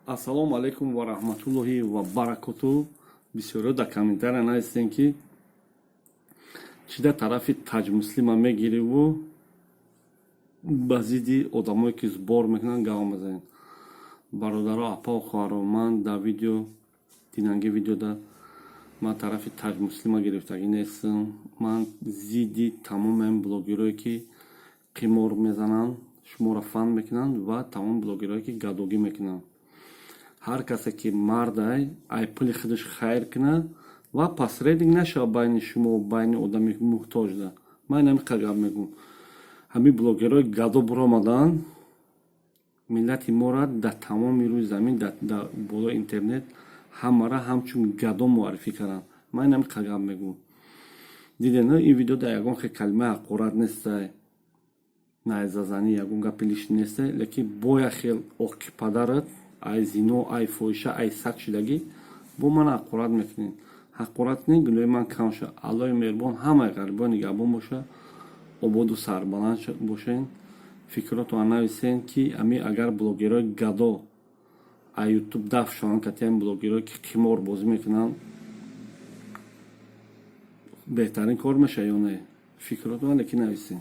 Assalomu alaykum va rahmatullohi va barakatuh. Бисёриё дар комментария нависидем ки чӣ дар тарафи таҷмуслима мегириву ба зидди одамое ки збор мекунанд гап мезанем. Бародаро, апао, хоҳаро, ман дар видео динанги видеода ман тарафи таҷмуслима гирифтагӣ нестам. Ман зидди тамоми блогерое ки қимор мезананд, шуморо фан мекунанд ва тамоми блогерое ки гадогӣ мекунанд. Ҳар касе ки мардай ай пули худаш хайр кунад ва посредник нашавад байни шумо байни одами муҳтоҷда. Ман ҳамин гап мегӯям. Ҳамин блогерои гадо биромаданд миллати моро дар тамоми рӯи замин дар болои интернет ҳамара ҳамчун гадо муаррифӣ карданд. Ман ҳамин гап мегӯям. Дидем ин видео дар ягон калимаи ҳақорат нестай, найзазанӣ ягон гапи лишн нестай, лекин бо як хел оқи падарат ай зино, ай фоҳиша, ай саг шудагӣ бо ман ҳақорат мекунед. Ҳақорат не гуноҳи ман кам шуд. Аллоҳи меҳрубон ҳамаи ғарибон нигаҳбон боша, ободу сарбаланд бошен. Фикротон нависен ки ами агар блогерои гадо ай ютуб дафт шаванд кати ҳамин блогерои ки қимор бозӣ мекунанд беҳтарин кор мешавад ё не? Фикротон леки нависен.